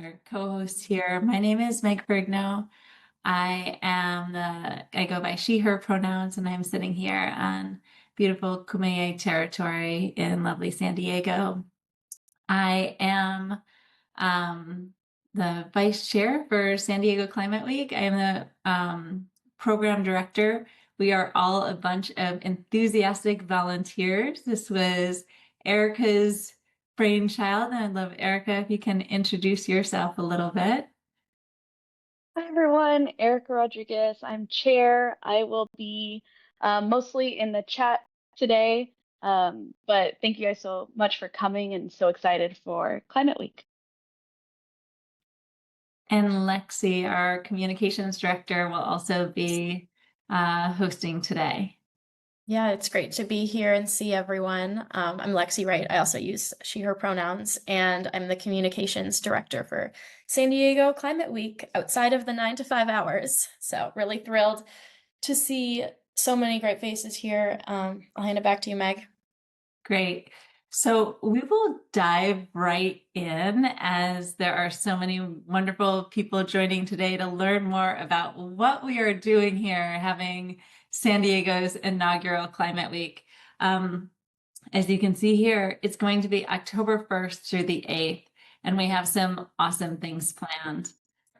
our co-host here. My name is Meg Ferrigno. I go by she, her pronouns, and I'm sitting here on beautiful Kumeyaay territory in lovely San Diego. I am the vice chair for San Diego Climate Week. I am the program director. We are all a bunch of enthusiastic volunteers. This was Erica's brainchild, and I'd love, Erica, if you can introduce yourself a little bit. Hi everyone, Erica Rodriguez. I'm chair. I will be mostly in the chat today, but thank you guys so much for coming and so excited for Climate Week. And Lexi, our communications director, will also be hosting today. Yeah, it's great to be here and see everyone. I'm Lexi Wright. I also use she, her pronouns, and I'm the communications director for San Diego Climate Week outside of the 9 to 5 hours. So really thrilled to see so many great faces here. I'll hand it back to you, Meg. Great. So we will dive right in, as there are so many wonderful people joining today to learn more about what we are doing here, having San Diego's inaugural Climate Week. As you can see here, it's going to be October 1st through the 8th, and we have some awesome things planned.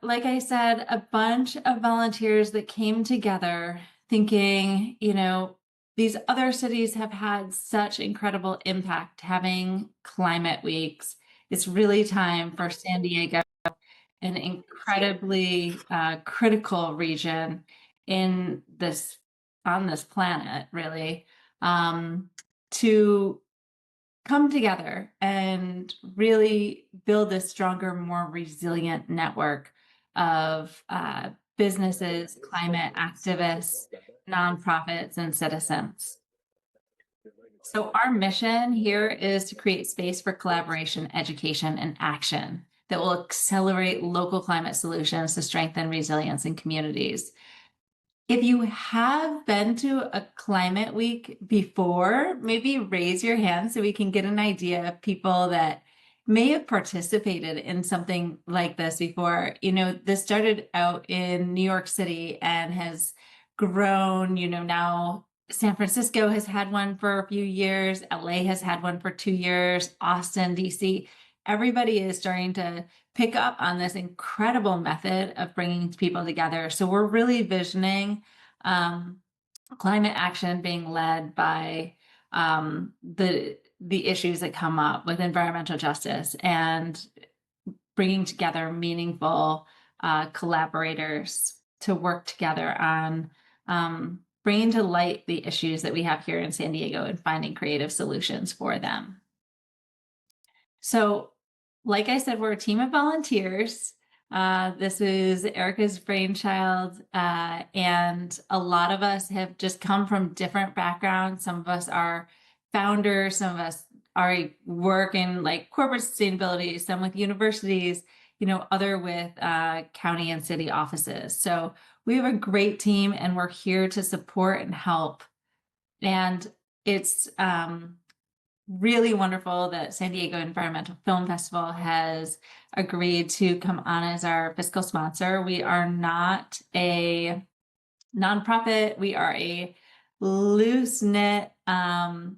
Like I said, a bunch of volunteers that came together thinking, these other cities have had such incredible impact having climate weeks. It's really time for San Diego, an incredibly critical region on this planet, really, to come together and really build a stronger, more resilient network of businesses, climate activists, nonprofits, and citizens. So our mission here is to create space for collaboration, education, and action that will accelerate local climate solutions to strengthen resilience in communities. If you have been to a climate week before, maybe raise your hand so we can get an idea of people that may have participated in something like this before. This started out in New York City and has grown. Now San Francisco has had one for a few years. LA has had one for 2 years. Austin, DC. Everybody is starting to pick up on this incredible method of bringing people together. So we're really visioning climate action being led by the issues that come up with environmental justice and bringing together meaningful collaborators to work together on bringing to light the issues that we have here in San Diego and finding creative solutions for them. So, like I said, we're a team of volunteers. This is Erica's brainchild, and a lot of us have just come from different backgrounds. Some of us are founders, some of us work in like corporate sustainability, some with universities, other with county and city offices. So we have a great team, and we're here to support and help. And it's really wonderful that San Diego Environmental Film Festival has agreed to come on as our fiscal sponsor. We are not a nonprofit. We are a loose-knit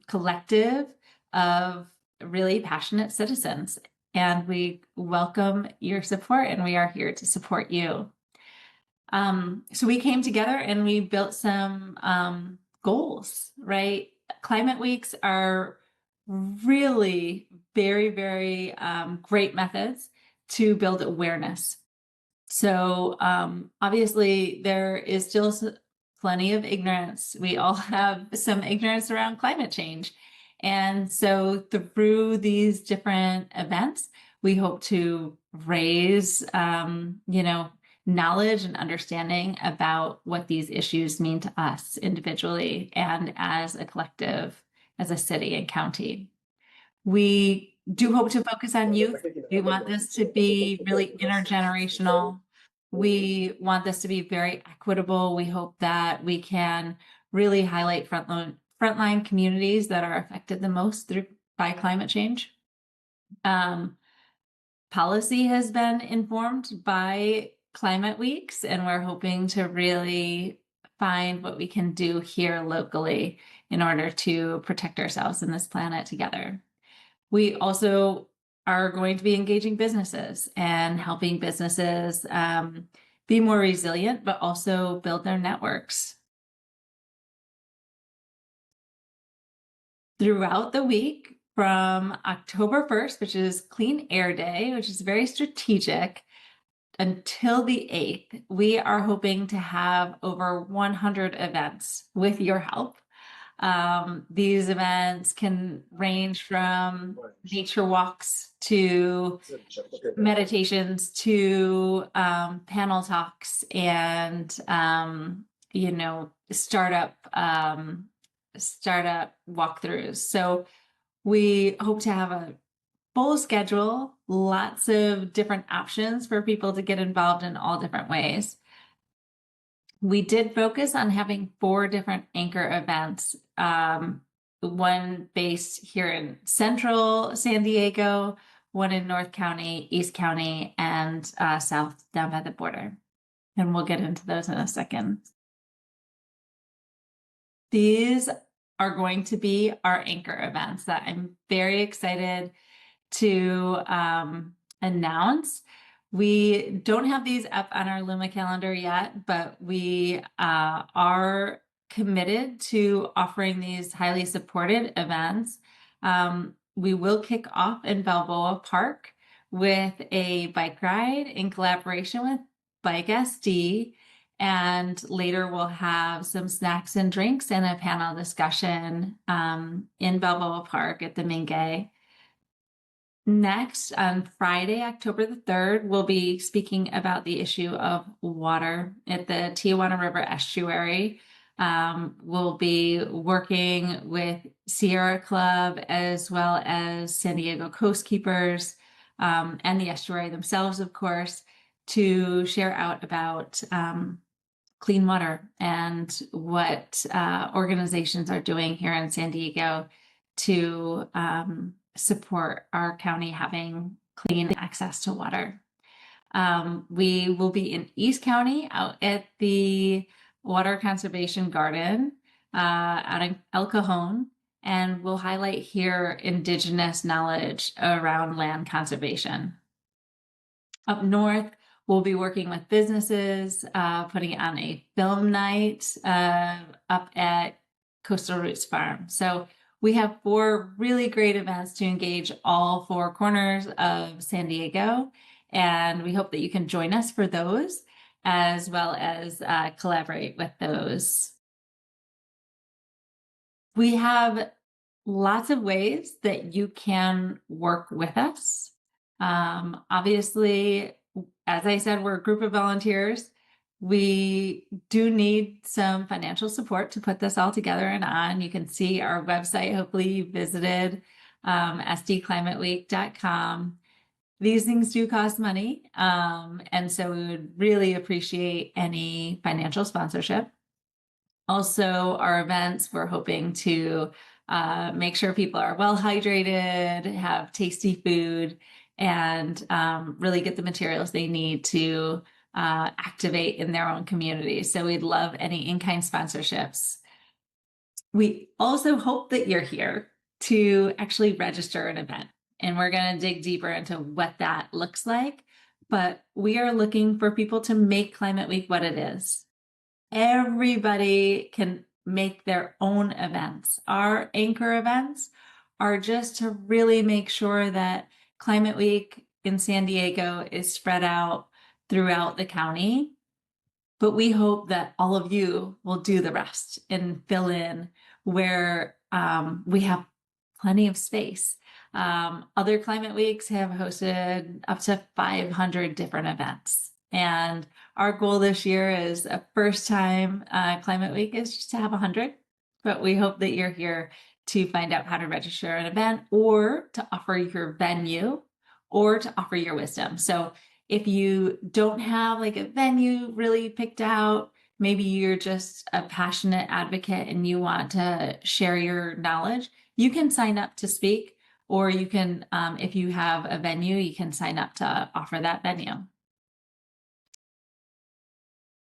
collective of really passionate citizens, and we welcome your support, and we are here to support you. So we came together and we built some goals, right? Climate weeks are really very, very great methods to build awareness. So obviously there is still plenty of ignorance. We all have some ignorance around climate change. And so through these different events, we hope to raise, knowledge and understanding about what these issues mean to us individually and as a collective, as a city and county. We do hope to focus on youth. We want this to be really intergenerational. We want this to be very equitable. We hope that we can really highlight frontline communities that are affected the most by climate change. policy has been informed by climate weeks, and we're hoping to really find what we can do here locally in order to protect ourselves and this planet together. We also are going to be engaging businesses and helping businesses be more resilient, but also build their networks. Throughout the week, from October 1st, which is Clean Air Day, which is very strategic, until the 8th, we are hoping to have over 100 events with your help. These events can range from nature walks to meditations to panel talks and startup walkthroughs. So we hope to have a full schedule, lots of different options for people to get involved in all different ways. We did focus on having 4 different anchor events, one based here in central San Diego, one in North County, East County, and south down by the border. And we'll get into those in a second. These are going to be our anchor events that I'm very excited to announce. We don't have these up on our Luma calendar yet, but we are committed to offering these highly supported events. We will kick off in Balboa Park with a bike ride in collaboration with Bike SD. And later we'll have some snacks and drinks and a panel discussion in Balboa Park at the Mingay. Next, on Friday, October the 3rd, we'll be speaking about the issue of water at the Tijuana River Estuary. We'll be working with Sierra Club as well as San Diego Coast Keepers and the estuary themselves, of course, to share out about clean water and what organizations are doing here in San Diego to support our county having clean access to water. We will be in East County out at the Water Conservation Garden out in El Cajon, and we'll highlight here Indigenous knowledge around land conservation. Up north, we'll be working with businesses, putting on a film night up at Coastal Roots Farm. So we have 4 really great events to engage all 4 corners of San Diego, and we hope that you can join us for those as well as collaborate with those. We have lots of ways that you can work with us. Obviously, as I said, we're a group of volunteers. We do need some financial support to put this all together and on. You can see our website. Hopefully you visited sdclimateweek.com. These things do cost money. And so we would really appreciate any financial sponsorship. Also, our events, we're hoping to make sure people are well hydrated, have tasty food, and really get the materials they need to activate in their own communities. So we'd love any in-kind sponsorships. We also hope that you're here to actually register an event, and we're going to dig deeper into what that looks like. But we are looking for people to make Climate Week what it is. Everybody can make their own events. Our anchor events are just to really make sure that Climate Week in San Diego is spread out throughout the county. But we hope that all of you will do the rest and fill in where we have plenty of space. Other Climate Weeks have hosted up to 500 different events. And our goal this year is a first time Climate Week is just to have 100. But we hope that you're here to find out how to register an event or to offer your venue or to offer your wisdom. So if you don't have like a venue really picked out, maybe you're just a passionate advocate and you want to share your knowledge, you can sign up to speak. or you can, if you have a venue, you can sign up to offer that venue.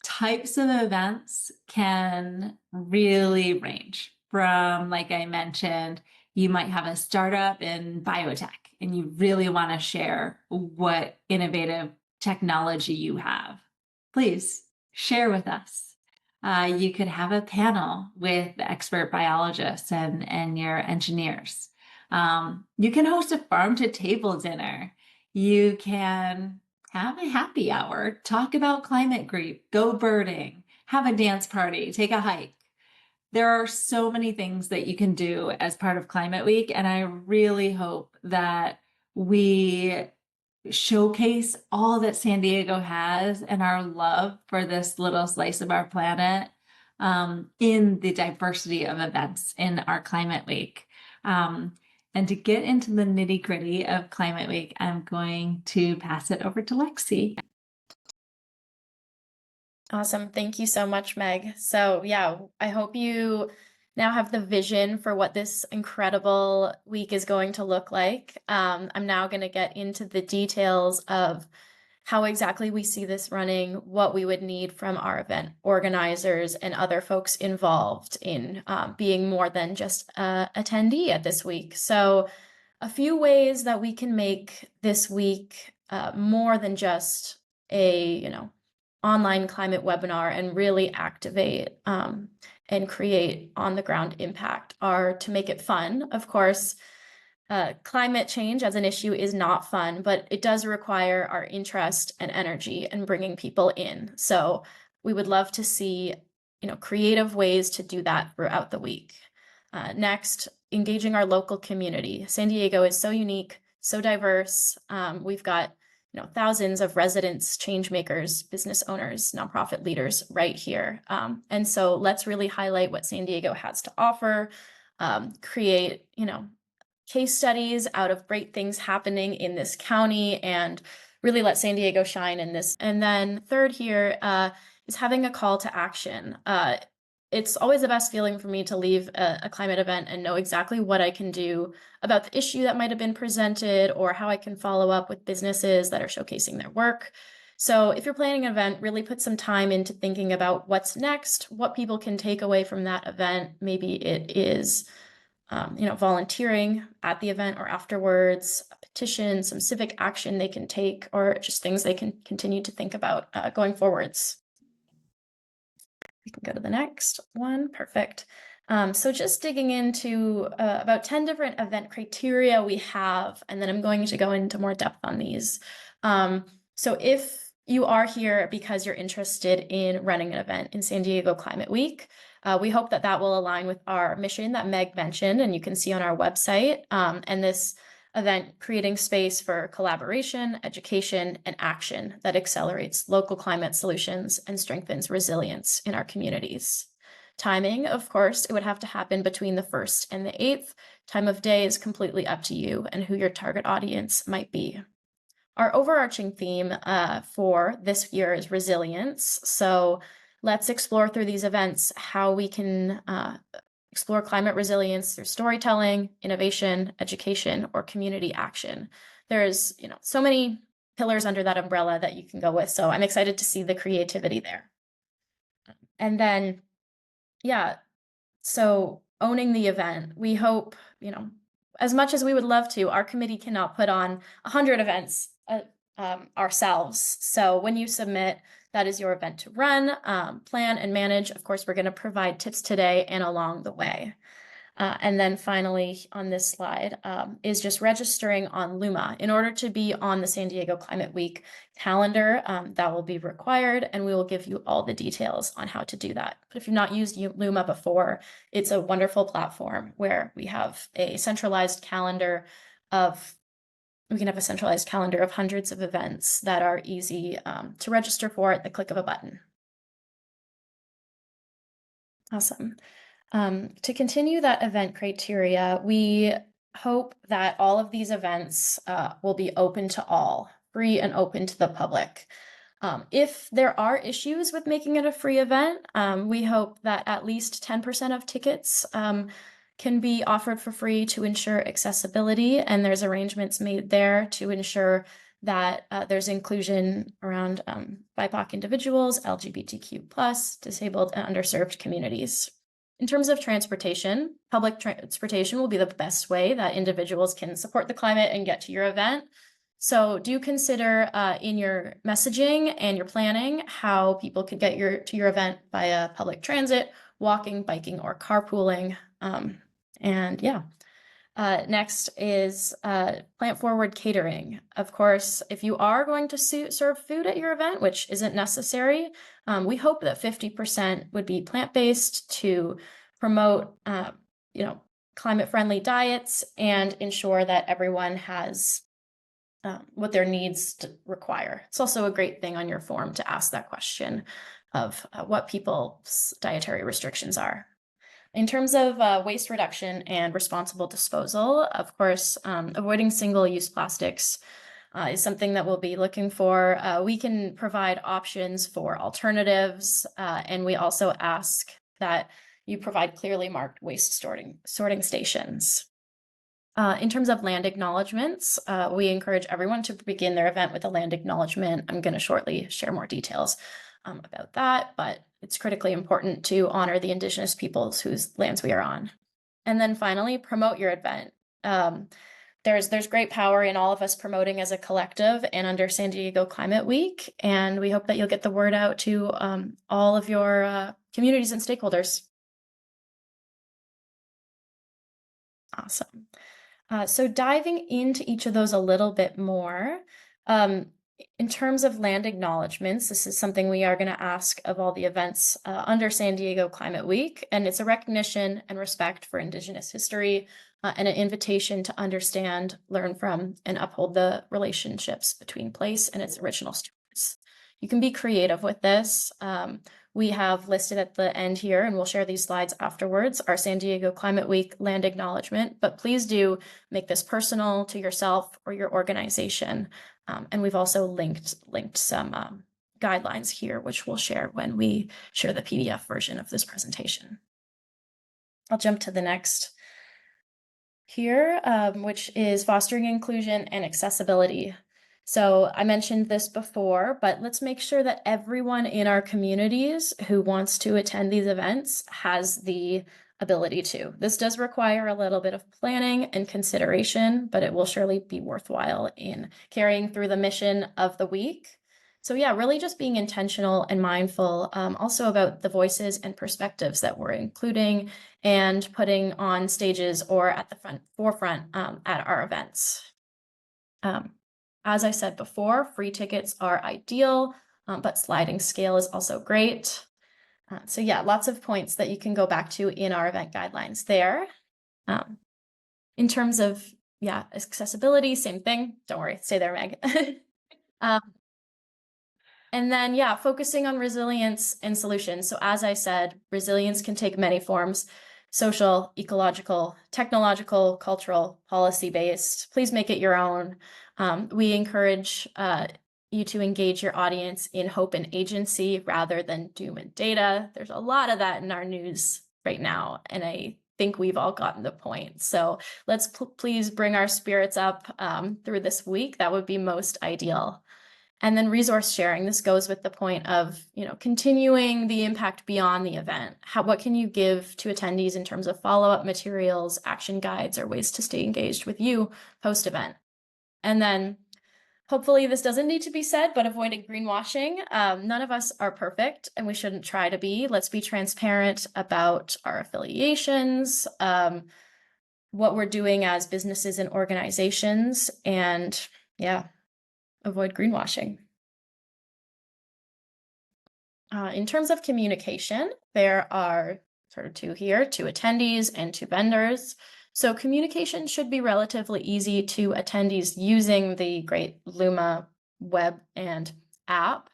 Types of events can really range from, like I mentioned, you might have a startup in biotech and you really want to share what innovative technology you have. Please share with us. You could have a panel with expert biologists and your engineers. You can host a farm to table dinner. You can have a happy hour, talk about climate grief, go birding, have a dance party, take a hike. There are so many things that you can do as part of Climate Week, and I really hope that we showcase all that San Diego has and our love for this little slice of our planet in the diversity of events in our Climate Week. And to get into the nitty-gritty of Climate Week, I'm going to pass it over to Lexi. Awesome. Thank you so much, Meg. So yeah, I hope you now have the vision for what this incredible week is going to look like. I'm now going to get into the details of how exactly we see this running, what we would need from our event organizers and other folks involved in being more than just an attendee at this week. So a few ways that we can make this week more than just a, online climate webinar and really activate and create on the ground impact are to make it fun. Of course, climate change as an issue is not fun, but it does require our interest and energy and bringing people in. So we would love to see, creative ways to do that throughout the week. Next, engaging our local community. San Diego is so unique, so diverse. We've got thousands of residents, change makers, business owners, nonprofit leaders right here. And so let's really highlight what San Diego has to offer, create, case studies out of great things happening in this county and really let San Diego shine in this. And then third here is having a call to action. It's always the best feeling for me to leave a climate event and know exactly what I can do about the issue that might have been presented or how I can follow up with businesses that are showcasing their work. So if you're planning an event, really put some time into thinking about what's next, what people can take away from that event. Maybe it is volunteering at the event or afterwards, a petition, some civic action they can take, or just things they can continue to think about going forwards. We can go to the next one. Perfect. So just digging into about 10 different event criteria we have, and then I'm going to go into more depth on these. So if you are here because you're interested in running an event in San Diego Climate Week, we hope that that will align with our mission that Meg mentioned, and you can see on our website. And this event creating space for collaboration, education, and action that accelerates local climate solutions and strengthens resilience in our communities. Timing, of course, it would have to happen between the 1st and the 8th. Time of day is completely up to you and who your target audience might be. Our overarching theme for this year is resilience. So let's explore through these events how we can explore climate resilience through storytelling, innovation, education, or community action. There's, so many pillars under that umbrella that you can go with. So I'm excited to see the creativity there. And then, so owning the event, we hope, as much as we would love to, our committee cannot put on 100 events ourselves. So when you submit, that is your event to run, plan, and manage. Of course, we're going to provide tips today and along the way. And then finally on this slide is just registering on Luma. In order to be on the San Diego Climate Week calendar, that will be required, and we will give you all the details on how to do that. But if you've not used Luma before, it's a wonderful platform where we have a centralized calendar of hundreds of events that are easy to register for at the click of a button. Awesome. To continue that event criteria, we hope that all of these events will be open to all, free and open to the public. If there are issues with making it a free event, we hope that at least 10% of tickets can be offered for free to ensure accessibility, and there's arrangements made there to ensure that there's inclusion around BIPOC individuals, LGBTQ+, disabled and underserved communities. In terms of transportation, public transportation will be the best way that individuals can support the climate and get to your event. So do consider in your messaging and your planning how people could get to your event via public transit, walking, biking, or carpooling. And yeah. Next is plant forward catering. Of course, if you are going to serve food at your event, which isn't necessary, we hope that 50% would be plant-based to promote, climate-friendly diets and ensure that everyone has what their needs require. It's also a great thing on your form to ask that question of what people's dietary restrictions are. In terms of waste reduction and responsible disposal, of course, avoiding single-use plastics is something that we'll be looking for. We can provide options for alternatives, and we also ask that you provide clearly marked waste sorting stations. In terms of land acknowledgements, we encourage everyone to begin their event with a land acknowledgement. I'm going to shortly share more details about that, but it's critically important to honor the Indigenous peoples whose lands we are on. And then finally, promote your event. There's great power in all of us promoting as a collective and under San Diego Climate Week, and we hope that you'll get the word out to all of your communities and stakeholders. Awesome. So diving into each of those a little bit more, in terms of land acknowledgements, this is something we are going to ask of all the events under San Diego Climate Week, and it's a recognition and respect for Indigenous history and an invitation to understand, learn from, and uphold the relationships between place and its original stewards. You can be creative with this. We have listed at the end here, and we'll share these slides afterwards, our San Diego Climate Week land acknowledgement, but please do make this personal to yourself or your organization. And we've also linked some guidelines here, which we'll share when we share the PDF version of this presentation. I'll jump to the next here, which is fostering inclusion and accessibility. So I mentioned this before, but let's make sure that everyone in our communities who wants to attend these events has the ability to. This does require a little bit of planning and consideration, but it will surely be worthwhile in carrying through the mission of the week. So yeah, really just being intentional and mindful also about the voices and perspectives that we're including and putting on stages or at the forefront at our events. As I said before, free tickets are ideal, but sliding scale is also great. So yeah, lots of points that you can go back to in our event guidelines there. In terms of, accessibility, same thing. Don't worry, stay there, Meg. And then, focusing on resilience and solutions. So as I said, resilience can take many forms: social, ecological, technological, cultural, policy-based. Please make it your own. We encourage you to engage your audience in hope and agency rather than doom and data. There's a lot of that in our news right now, and I think we've all gotten the point. So let's please bring our spirits up through this week. That would be most ideal. And then resource sharing. This goes with the point of, continuing the impact beyond the event. What can you give to attendees in terms of follow-up materials, action guides, or ways to stay engaged with you post-event? And then hopefully this doesn't need to be said, but avoiding greenwashing. None of us are perfect, and we shouldn't try to be. Let's be transparent about our affiliations, what we're doing as businesses and organizations, and avoid greenwashing. In terms of communication, there are sort of two here, to attendees and to vendors. So communication should be relatively easy to attendees using the great Luma web and app.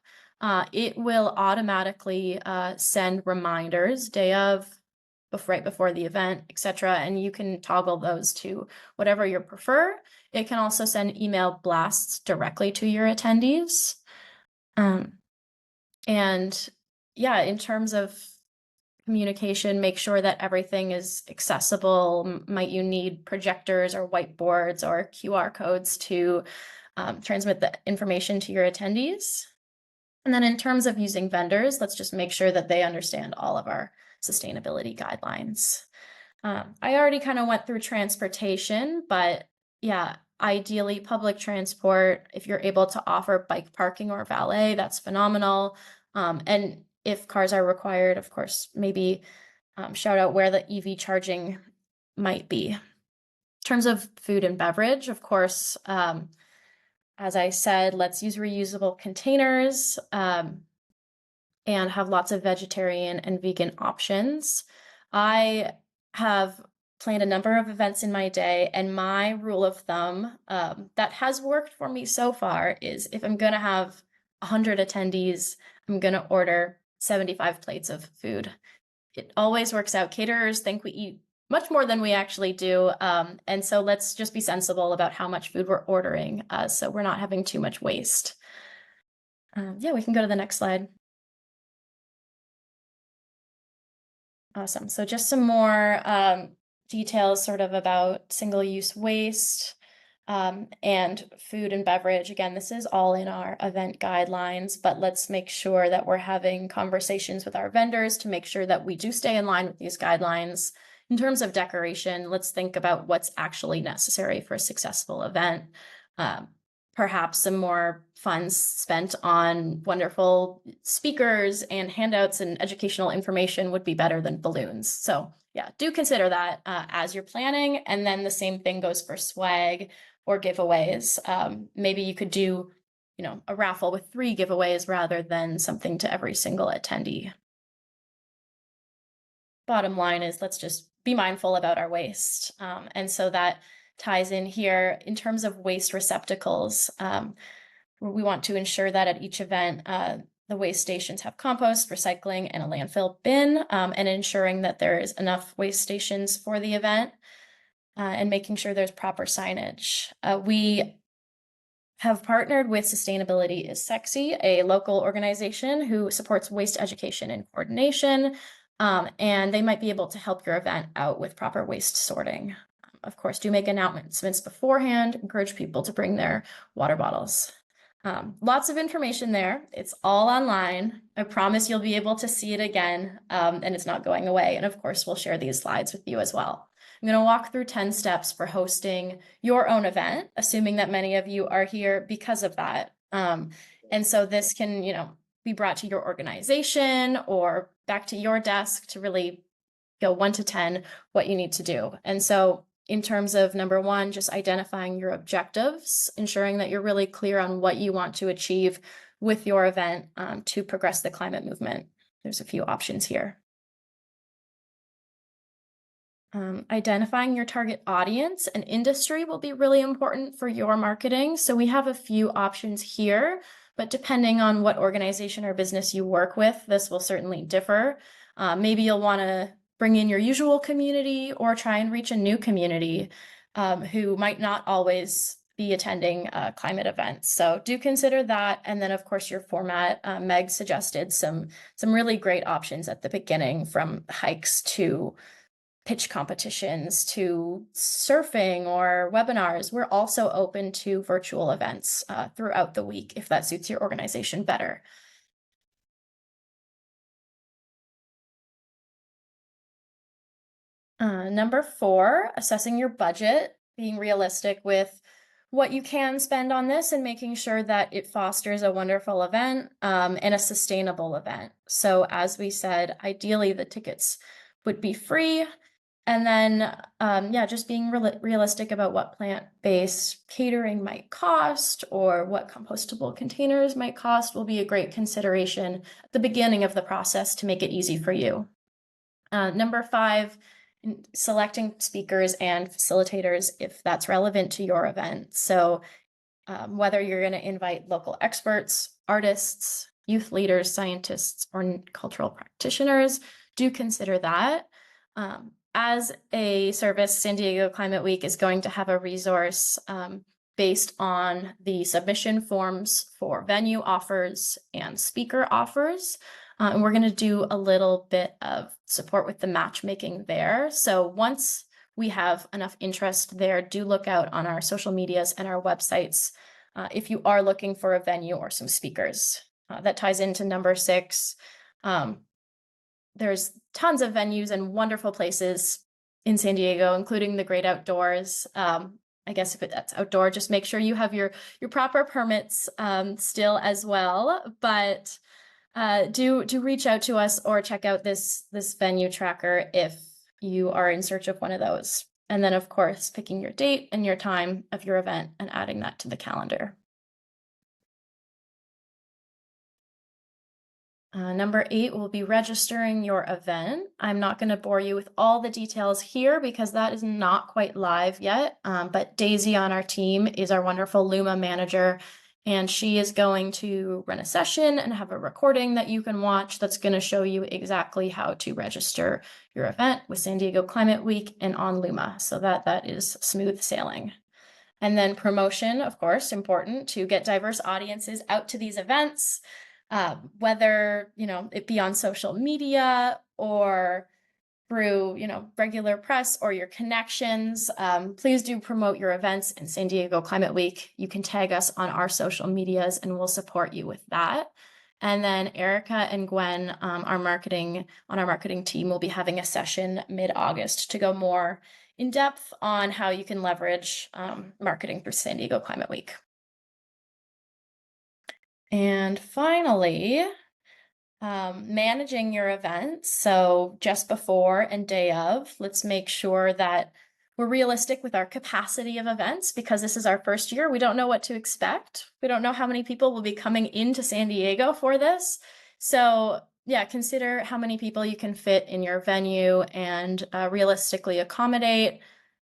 It will automatically send reminders day of, right before the event, etc. And you can toggle those to whatever you prefer. It can also send email blasts directly to your attendees. In terms of communication, make sure that everything is accessible. Might you need projectors or whiteboards or QR codes to transmit the information to your attendees? And then in terms of using vendors, let's just make sure that they understand all of our sustainability guidelines. I already kind of went through transportation, but yeah, ideally public transport, if you're able to offer bike parking or valet, that's phenomenal. And if cars are required, of course, maybe shout out where the EV charging might be. In terms of food and beverage, of course, as I said, let's use reusable containers and have lots of vegetarian and vegan options. I have planned a number of events in my day, and my rule of thumb that has worked for me so far is if I'm going to have 100 attendees, I'm going to order 75 plates of food. It always works out. Caterers think we eat much more than we actually do. And so let's just be sensible about how much food we're ordering so we're not having too much waste. Yeah, we can go to the next slide. Awesome. So just some more details sort of about single-use waste and food and beverage. Again, this is all in our event guidelines, but let's make sure that we're having conversations with our vendors to make sure that we do stay in line with these guidelines. In terms of decoration, let's think about what's actually necessary for a successful event. Perhaps some more funds spent on wonderful speakers and handouts and educational information would be better than balloons. So yeah, do consider that as you're planning. And then the same thing goes for swag or giveaways. Maybe you could do, a raffle with 3 giveaways rather than something to every single attendee. Bottom line is let's just be mindful about our waste. And so that ties in here in terms of waste receptacles. We want to ensure that at each event, the waste stations have compost, recycling, and a landfill bin, and ensuring that there is enough waste stations for the event and making sure there's proper signage. We have partnered with Sustainability is Sexy, a local organization who supports waste education and coordination, and they might be able to help your event out with proper waste sorting. Of course, do make announcements beforehand, encourage people to bring their water bottles. Lots of information there. It's all online. I promise you'll be able to see it again, and it's not going away. And of course, we'll share these slides with you as well. I'm going to walk through 10 steps for hosting your own event, assuming that many of you are here because of that. And so this can, be brought to your organization or back to your desk to really go 1 to 10 what you need to do. And so in terms of number 1, just identifying your objectives, ensuring that you're really clear on what you want to achieve with your event to progress the climate movement. There's a few options here. Identifying your target audience and industry will be really important for your marketing. So we have a few options here, but depending on what organization or business you work with, this will certainly differ. Maybe you'll want to bring in your usual community or try and reach a new community who might not always be attending climate events. So do consider that. And then of course your format, Meg suggested some really great options at the beginning, from hikes to pitch competitions to surfing or webinars. We're also open to virtual events throughout the week if that suits your organization better. Number 4, assessing your budget, being realistic with what you can spend on this and making sure that it fosters a wonderful event and a sustainable event. So as we said, ideally the tickets would be free. And then, just being realistic about what plant-based catering might cost or what compostable containers might cost will be a great consideration at the beginning of the process to make it easy for you. Number 5, selecting speakers and facilitators if that's relevant to your event. So whether you're going to invite local experts, artists, youth leaders, scientists, or cultural practitioners, do consider that. As a service, San Diego Climate Week is going to have a resource based on the submission forms for venue offers and speaker offers. And we're going to do a little bit of support with the matchmaking there. So once we have enough interest there, do look out on our social medias and our websites if you are looking for a venue or some speakers. That ties into number 6. There's tons of venues and wonderful places in San Diego, including the great outdoors. I guess if that's outdoor, just make sure you have your proper permits still as well. But do reach out to us or check out this venue tracker if you are in search of one of those. And then, of course, picking your date and your time of your event and adding that to the calendar. Number 8 will be registering your event. I'm not going to bore you with all the details here because that is not quite live yet. But Daisy on our team is our wonderful Luma manager, and she is going to run a session and have a recording that you can watch that's going to show you exactly how to register your event with San Diego Climate Week and on Luma, so that is smooth sailing. And then promotion, of course, important to get diverse audiences out to these events. Whether, it be on social media or through, regular press or your connections, please do promote your events in San Diego Climate Week. You can tag us on our social medias and we'll support you with that. And then Erica and Gwen, our marketing team, will be having a session mid-August to go more in depth on how you can leverage marketing for San Diego Climate Week. And finally, managing your events. So just before and day of, let's make sure that we're realistic with our capacity of events because this is our first year. We don't know what to expect. We don't know how many people will be coming into San Diego for this. So yeah, consider how many people you can fit in your venue and realistically accommodate.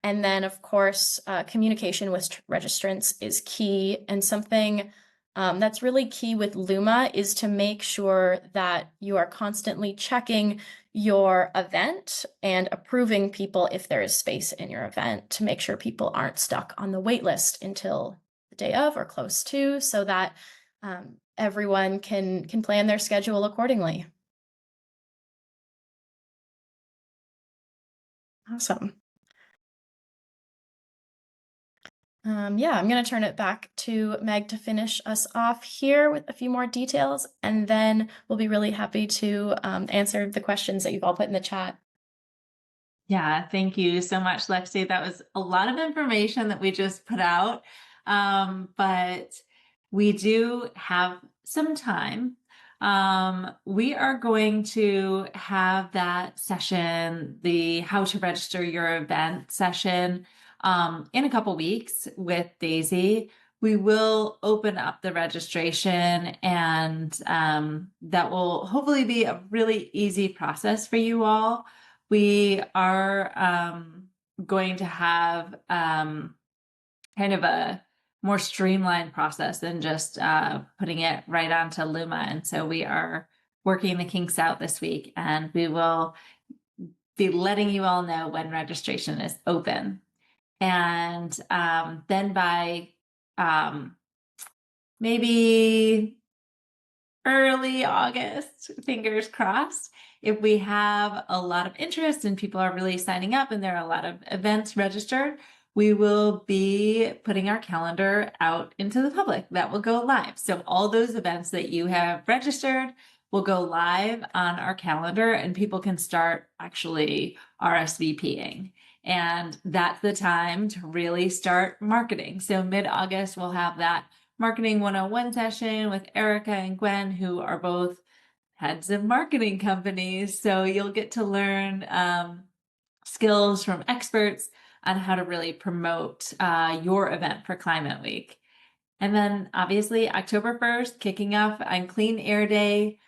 And then, of course, communication with registrants is key, and something that's really key with Luma is to make sure that you are constantly checking your event and approving people if there is space in your event to make sure people aren't stuck on the wait list until the day of or close to, so that everyone can plan their schedule accordingly. Awesome. Yeah, I'm going to turn it back to Meg to finish us off here with a few more details, and then we'll be really happy to answer the questions that you've all put in the chat. Yeah, thank you so much, Lexi. That was a lot of information that we just put out, but we do have some time. We are going to have that session, the how to register your event session, in a couple weeks with Daisy. We will open up the registration, and that will hopefully be a really easy process for you all. We are going to have kind of a more streamlined process than just putting it right onto Luma. And so we are working the kinks out this week, and we will be letting you all know when registration is open. And then by maybe early August, fingers crossed, if we have a lot of interest and people are really signing up and there are a lot of events registered, we will be putting our calendar out into the public. That will go live. So all those events that you have registered will go live on our calendar, and people can start actually RSVPing. And that's the time to really start marketing. So mid-August, we'll have that Marketing 101 session with Erica and Gwen, who are both heads of marketing companies. So you'll get to learn skills from experts on how to really promote your event for Climate Week. And then obviously October 1st, kicking off on Clean Air Day,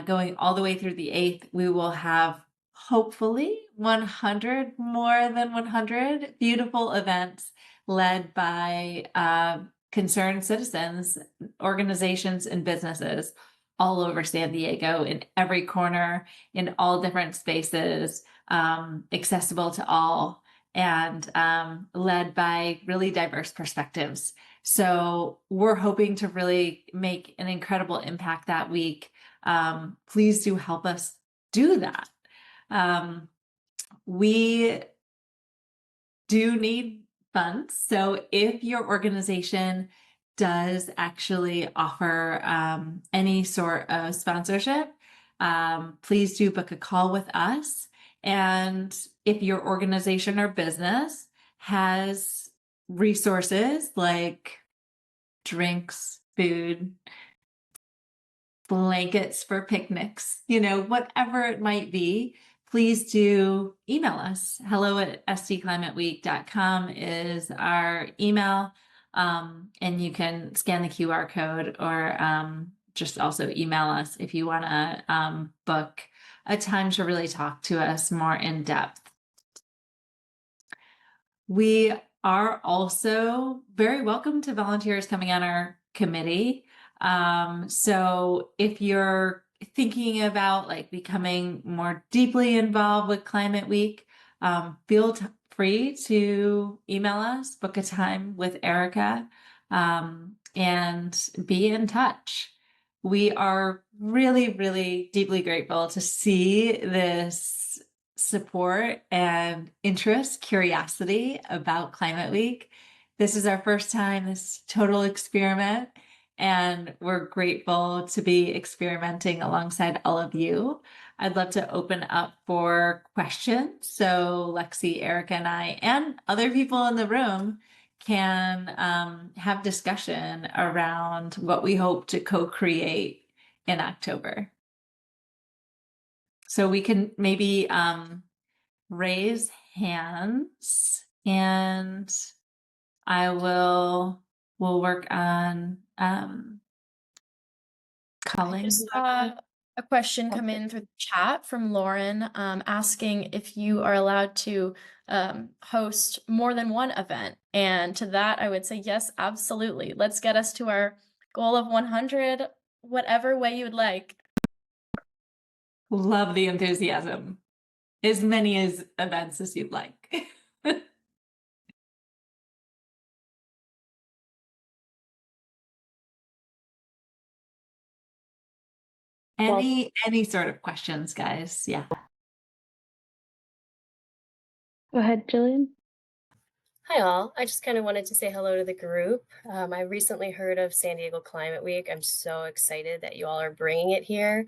going all the way through the 8th, we will have hopefully 100, more than 100 beautiful events led by concerned citizens, organizations, and businesses all over San Diego, in every corner, in all different spaces, accessible to all, and led by really diverse perspectives. So we're hoping to really make an incredible impact that week. Please do help us do that. We do need funds. So if your organization does actually offer any sort of sponsorship, please do book a call with us. And if your organization or business has resources like drinks, food, blankets for picnics, whatever it might be, please do email us. hello@stclimateweek.com is our email. And you can scan the QR code or just also email us if you want to book a time to really talk to us more in depth. We are also very welcome to volunteers coming on our committee. So if you're thinking about like becoming more deeply involved with Climate Week, feel free to email us, book a time with Erica, and be in touch. We are really, really deeply grateful to see this support and interest, curiosity about Climate Week. This is our first time, this total experiment, and we're grateful to be experimenting alongside all of you. I'd love to open up for questions. So Lexi, Erica, and I, and other people in the room can have discussion around what we hope to co-create in October. So we can maybe raise hands and we'll work on calling. I just saw a question come in through the chat from Lauren, asking if you are allowed to host more than one event. And to that, I would say yes, absolutely. Let's get us to our goal of 100, whatever way you would like. Love the enthusiasm. As many as events as you'd like. Any sort of questions, guys? Yeah. Go ahead, Jillian. Hi all, I just kind of wanted to say hello to the group. I recently heard of San Diego Climate Week. I'm so excited that you all are bringing it here.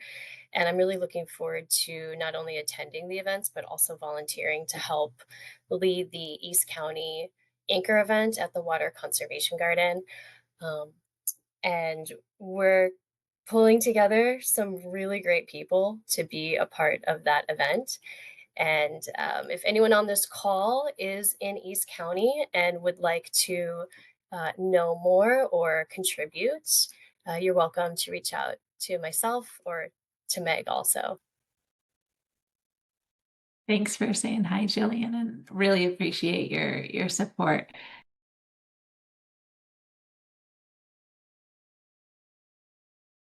And I'm really looking forward to not only attending the events, but also volunteering to help lead the East County Anchor event at the Water Conservation Garden. And we're pulling together some really great people to be a part of that event. And if anyone on this call is in East County and would like to know more or contribute, you're welcome to reach out to myself or to Meg also. Thanks for saying hi, Jillian, and really appreciate your support.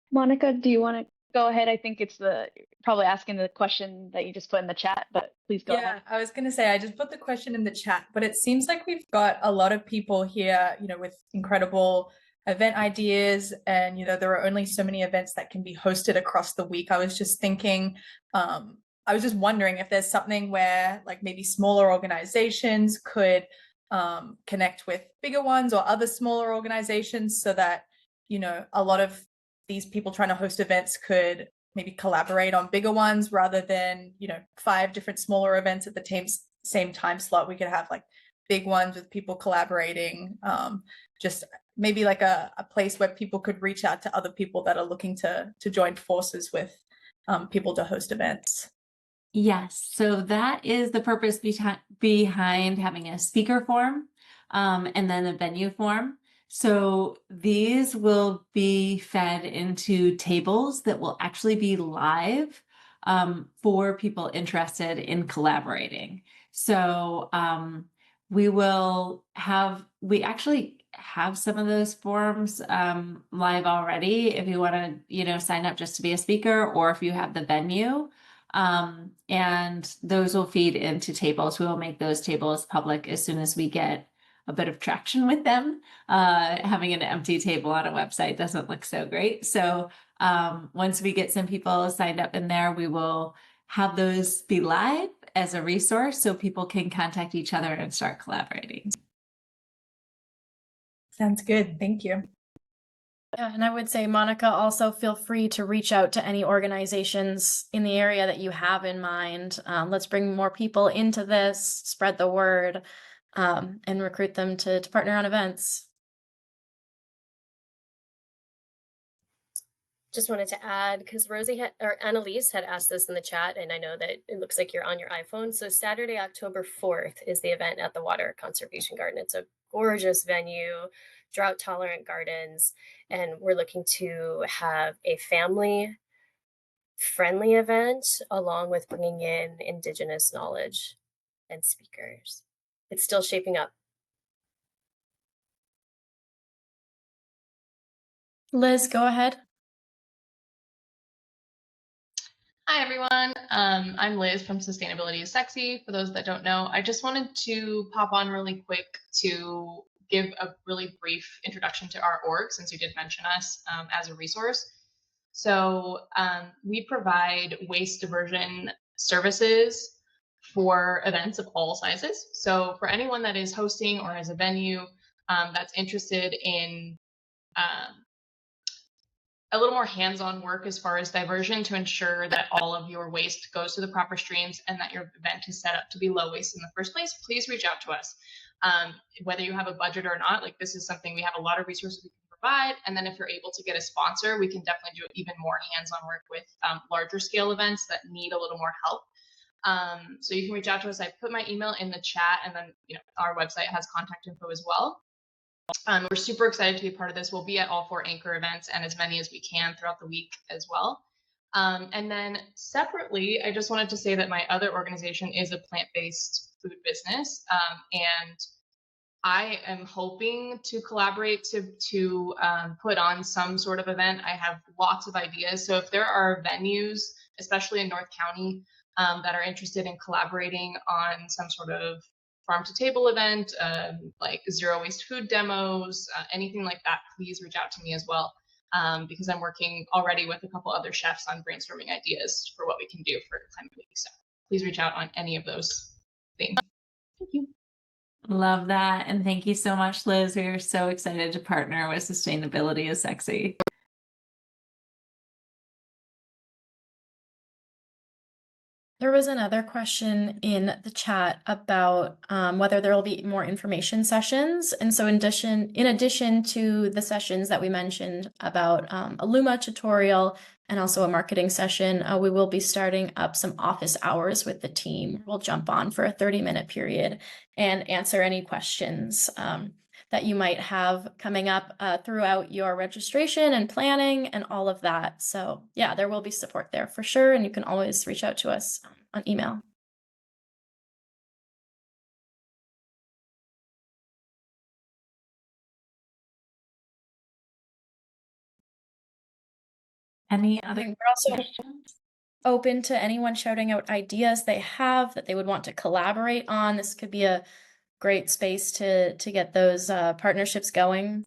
Monica, do you want to go ahead? I think it's probably asking the question that you just put in the chat, but please go ahead. I was going to say, I just put the question in the chat, but it seems like we've got a lot of people here, with incredible event ideas, and, there are only so many events that can be hosted across the week. I was just thinking, I was just wondering if there's something where like maybe smaller organizations could connect with bigger ones or other smaller organizations so that, a lot of these people trying to host events could maybe collaborate on bigger ones rather than, 5 different smaller events at the same time slot. We could have like big ones with people collaborating, just maybe like a place where people could reach out to other people that are looking to join forces with people to host events. Yes, so that is the purpose behind having a speaker forum and then a venue forum. So these will be fed into tables that will actually be live for people interested in collaborating. So we actually have some of those forums live already if you want to, sign up just to be a speaker, or if you have the venue. And those will feed into tables. We will make those tables public as soon as we get a bit of traction with them. Having an empty table on a website doesn't look so great. So once we get some people signed up in there, we will have those be live as a resource so people can contact each other and start collaborating. Sounds good. Thank you. Yeah, and I would say, Monica, also feel free to reach out to any organizations in the area that you have in mind. Let's bring more people into this, spread the word, and recruit them to partner on events. Just wanted to add, because Rosie or Annalise had asked this in the chat, and I know that it looks like you're on your iPhone. So Saturday, October 4th is the event at the Water Conservation Garden. It's a gorgeous venue, drought tolerant gardens, and we're looking to have a family friendly event along with bringing in Indigenous knowledge and speakers. It's still shaping up. Liz, go ahead. Hi, everyone. I'm Liz from Sustainability is Sexy. For those that don't know, I just wanted to pop on really quick to give a really brief introduction to our org, since you did mention us as a resource. So we provide waste diversion services for events of all sizes. So for anyone that is hosting or has a venue that's interested in a little more hands-on work as far as diversion to ensure that all of your waste goes to the proper streams and that your event is set up to be low waste in the first place, please reach out to us. Whether you have a budget or not, like this is something we have a lot of resources we can provide. And then if you're able to get a sponsor, we can definitely do even more hands-on work with larger scale events that need a little more help. So you can reach out to us. I put my email in the chat, and then our website has contact info as well. We're super excited to be part of this. We'll be at all 4 anchor events and as many as we can throughout the week as well. And then separately, I just wanted to say that my other organization is a plant-based food business. And I am hoping to collaborate to put on some sort of event. I have lots of ideas. So if there are venues, especially in North County, that are interested in collaborating on some sort of farm to table event, like zero waste food demos, anything like that, please reach out to me as well. Because I'm working already with a couple other chefs on brainstorming ideas for what we can do for Climate Week. So please reach out on any of those things. Thank you. Love that. And thank you so much, Liz. We are so excited to partner with Sustainability is Sexy. There was another question in the chat about whether there will be more information sessions. And so in addition to the sessions that we mentioned about a Luma tutorial and also a marketing session, we will be starting up some office hours with the team. We'll jump on for a 30-minute period and answer any questions that you might have coming up throughout your registration and planning and all of that. So yeah, there will be support there for sure. And you can always reach out to us on email. Any other We're also questions? open to anyone shouting out ideas they have that they would want to collaborate on. This could be a great space to get those partnerships going.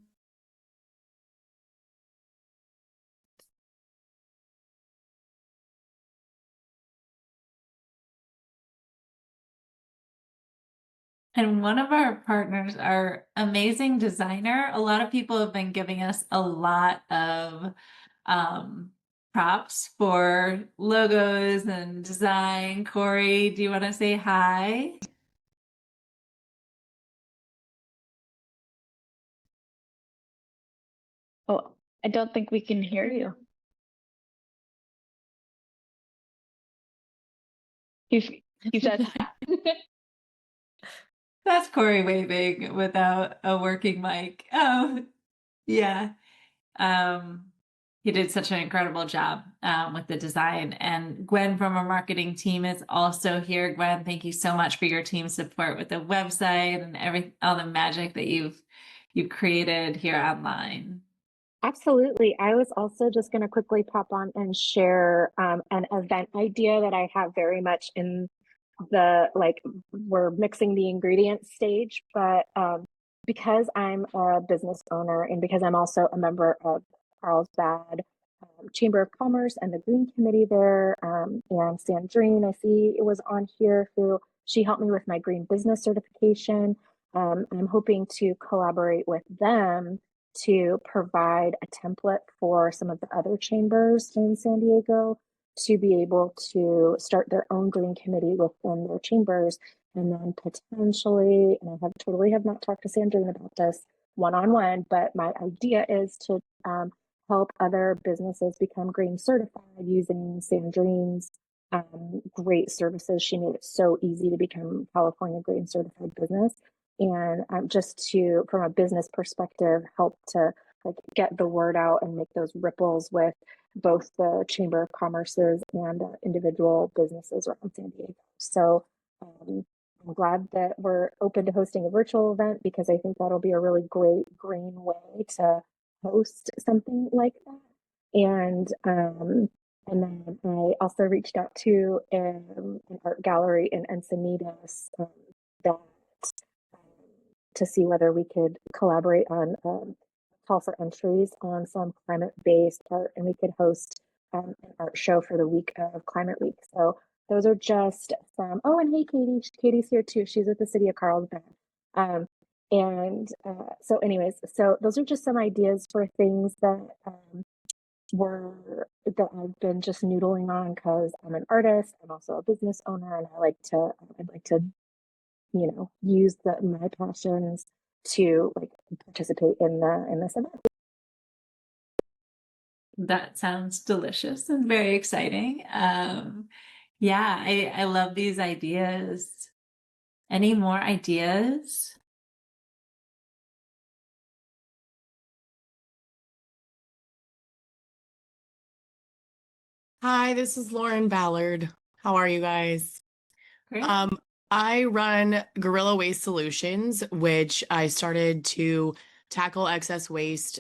And one of our partners, our amazing designer, a lot of people have been giving us a lot of props for logos and design. Corey, do you want to say hi? Oh, I don't think we can hear you. He said hi. That's Corey waving without a working mic. Oh, yeah. He did such an incredible job with the design. And Gwen from our marketing team is also here. Gwen, thank you so much for your team support with the website and all the magic that you've created here online. Absolutely. I was also just going to quickly pop on and share an event idea that I have very much in the, we're mixing the ingredients stage, but because I'm a business owner and because I'm also a member of Carlsbad Chamber of Commerce and the Green Committee there, and Sandrine, I see it was on here, she helped me with my green business certification. I'm hoping to collaborate with them to provide a template for some of the other chambers in San Diego to be able to start their own green committee within their chambers. And then potentially, and I have not talked to Sandrine about this one-on-one, but my idea is to help other businesses become green certified using Sandrine's great services. She made it so easy to become California green certified business. And just to, from a business perspective, help to like get the word out and make those ripples with both the Chamber of Commerce's and individual businesses around San Diego. So I'm glad that we're open to hosting a virtual event because I think that'll be a really great green way to host something like that. And then I also reached out to an art gallery in Encinitas that to see whether we could collaborate on call for entries on some climate-based art, and we could host an art show for the week of Climate Week. So those are just some. Oh, and hey, Katie. Katie's here too. She's with the City of Carlsbad. So anyways, so those are just some ideas for things that that I've been just noodling on because I'm an artist. I'm also a business owner, and I'd like to, use my passions to like participate in this event. That sounds delicious and very exciting. Yeah, I love these ideas. Any more ideas? Hi, this is Lauren Ballard. How are you guys? Great. I run Gorilla Waste Solutions, which I started to tackle excess waste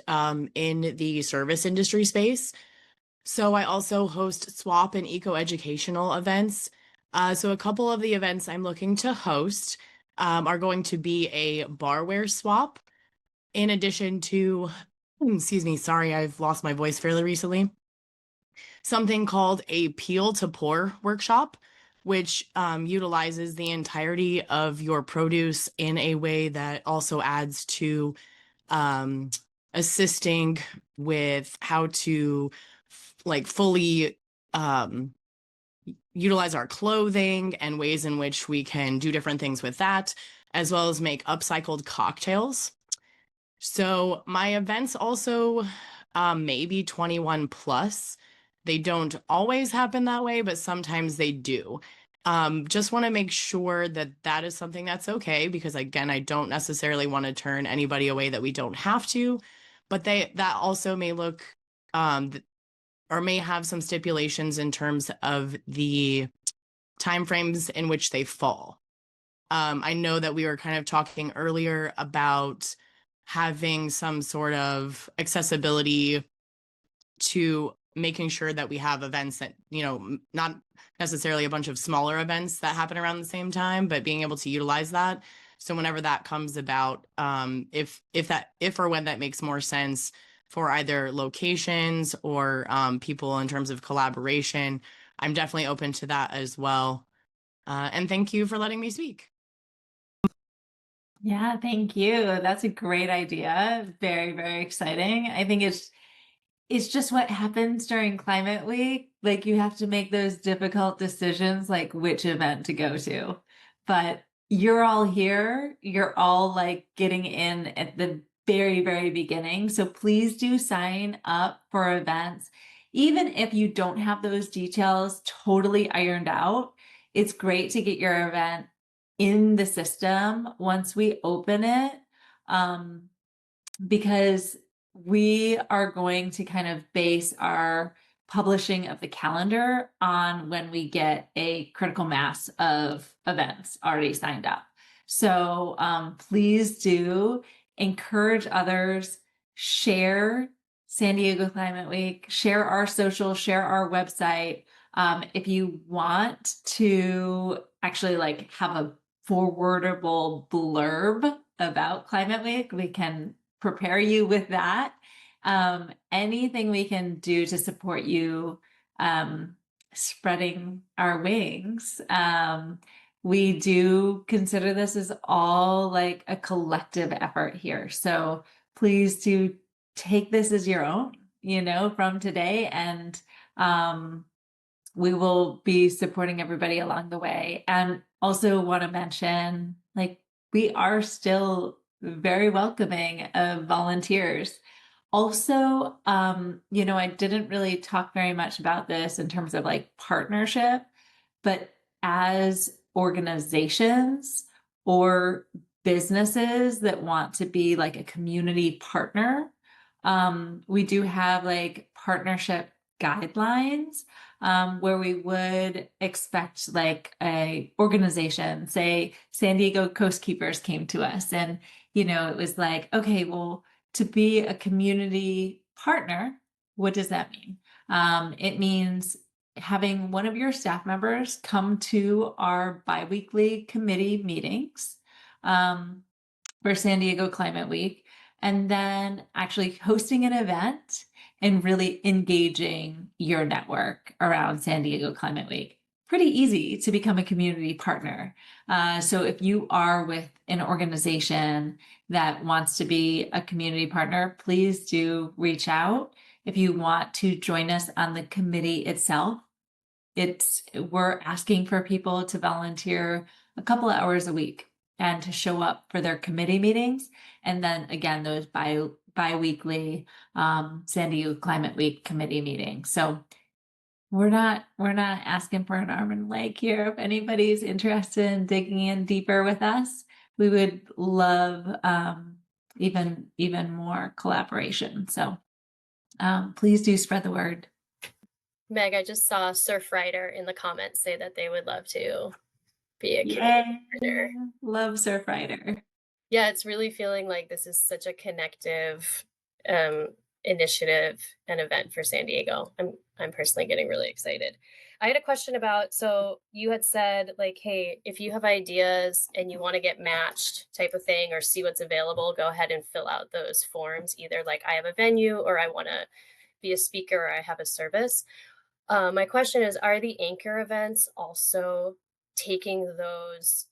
in the service industry space. So I also host swap and eco-educational events. So a couple of the events I'm looking to host are going to be a barware swap, in addition to, excuse me, sorry, I've lost my voice fairly recently. Something called a peel to pour workshop, which utilizes the entirety of your produce in a way that also adds to assisting with how to fully utilize our clothing and ways in which we can do different things with that, as well as make upcycled cocktails. So my events also may be 21 plus. They don't always happen that way, but sometimes they do. Just want to make sure that that is something that's okay, because again, I don't necessarily want to turn anybody away that we don't have to, but that also may look or may have some stipulations in terms of the timeframes in which they fall. I know that we were kind of talking earlier about having some sort of accessibility to making sure that we have events that, not necessarily a bunch of smaller events that happen around the same time, but being able to utilize that. So whenever that comes about, if or when that makes more sense for either locations or people in terms of collaboration, I'm definitely open to that as well. And thank you for letting me speak. Yeah, thank you. That's a great idea. Very, very exciting. I think it's just what happens during Climate Week. Like you have to make those difficult decisions, like which event to go to. But you're all here. You're all like getting in at the very, very beginning. So please do sign up for events. Even if you don't have those details totally ironed out, it's great to get your event in the system once we open it, because we are going to kind of base our publishing of the calendar on when we get a critical mass of events already signed up. So please do encourage others, share San Diego Climate Week, share our social, share our website. If you want to actually like have a forwardable blurb about Climate Week, we can prepare you with that. Anything we can do to support you spreading our wings. We do consider this as all like a collective effort here. So please do take this as your own, from today. And we will be supporting everybody along the way. And also want to mention, like, we are still very welcoming of volunteers. Also, I didn't really talk very much about this in terms of like partnership, but as organizations or businesses that want to be like a community partner, we do have like partnership guidelines where we would expect like a organization, say San Diego Coast Keepers came to us and, it was like, okay, well, to be a community partner, what does that mean? It means having one of your staff members come to our biweekly committee meetings for San Diego Climate Week, and then actually hosting an event and really engaging your network around San Diego Climate Week. Pretty easy to become a community partner. So if you are with an organization that wants to be a community partner, please do reach out. If you want to join us on the committee itself, we're asking for people to volunteer a couple of hours a week and to show up for their committee meetings. And then again, those bi-weekly San Diego Climate Week committee meetings. So we're not asking for an arm and leg here. If anybody's interested in digging in deeper with us, we would love even more collaboration. So please do spread the word. Meg, I just saw Surf Rider in the comments say that they would love to be a community partner. Love Surf Rider. Yeah, it's really feeling like this is such a connective initiative and event for San Diego. I'm personally getting really excited. I had a question about, so you had said like, hey, if you have ideas and you want to get matched type of thing or see what's available, go ahead and fill out those forms. Either like I have a venue or I want to be a speaker or I have a service. My question is, are the anchor events also taking those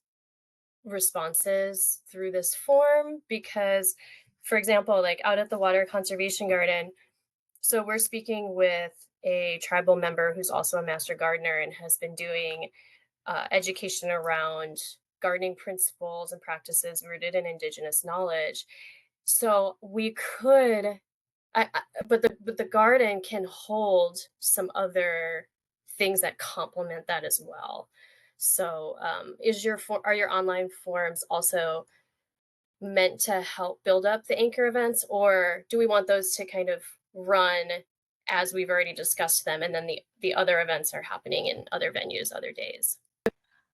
responses through this form? Because, for example, like out at the Water Conservation Garden, so we're speaking with a tribal member who's also a master gardener and has been doing education around gardening principles and practices rooted in Indigenous knowledge. So we could, but the garden can hold some other things that complement that as well. So are your online forums also meant to help build up the anchor events, or do we want those to kind of run as we've already discussed them, and then the other events are happening in other venues, other days?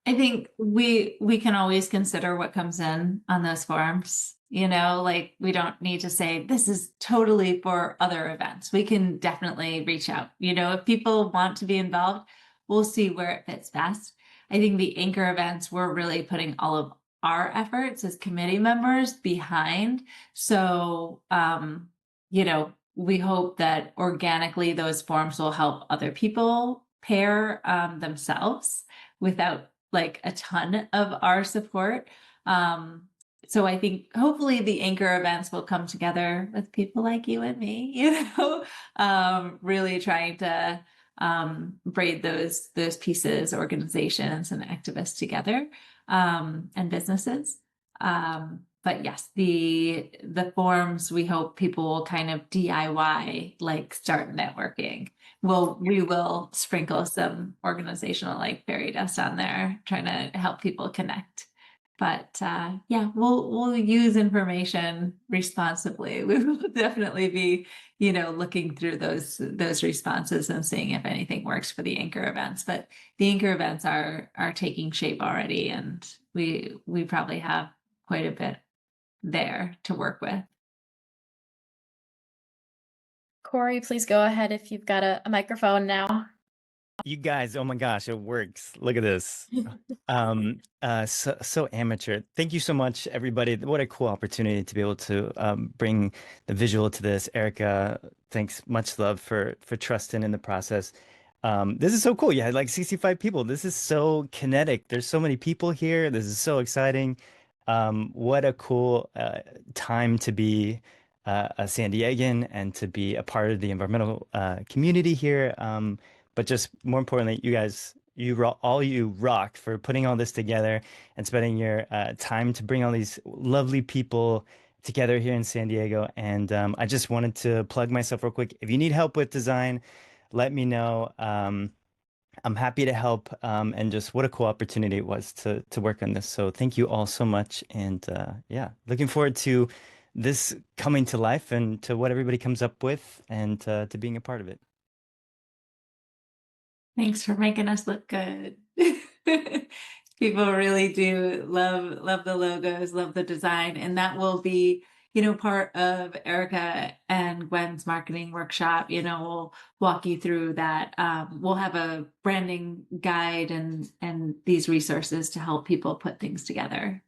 I think we can always consider what comes in on those forums. Like we don't need to say this is totally for other events. We can definitely reach out. If people want to be involved, we'll see where it fits best. I think the anchor events, we're really putting all of our efforts as committee members behind. So, we hope that organically those forums will help other people pair themselves without like a ton of our support. So I think hopefully the anchor events will come together with people like you and me, really trying to braid those pieces, organizations and activists together, and businesses. But yes, the forums, we hope people will kind of DIY, like start networking. We will sprinkle some organizational like fairy dust on there, trying to help people connect. But yeah, we'll use information responsibly. We will definitely be, looking through those responses and seeing if anything works for the anchor events. But the anchor events are taking shape already, and we probably have quite a bit there to work with. Corey, please go ahead if you've got a microphone now. You guys, oh my gosh, it works. Look at this. So amateur. Thank you so much, everybody. What a cool opportunity to be able to bring the visual to this. Erica, thanks, much love for trusting in the process. This is so cool. You had like 65 people. This is so kinetic. There's so many people here. This is so exciting. What a cool time to be a San Diegan and to be a part of the environmental community here. But just more importantly, you guys, all you rock for putting all this together and spending your time to bring all these lovely people together here in San Diego. And I just wanted to plug myself real quick. If you need help with design, let me know. I'm happy to help. And just what a cool opportunity it was to work on this. So thank you all so much. And yeah, looking forward to this coming to life and to what everybody comes up with and to being a part of it. Thanks for making us look good. People really do love the logos, love the design, and that will be, part of Erica and Gwen's marketing workshop. We'll walk you through that. We'll have a branding guide and these resources to help people put things together.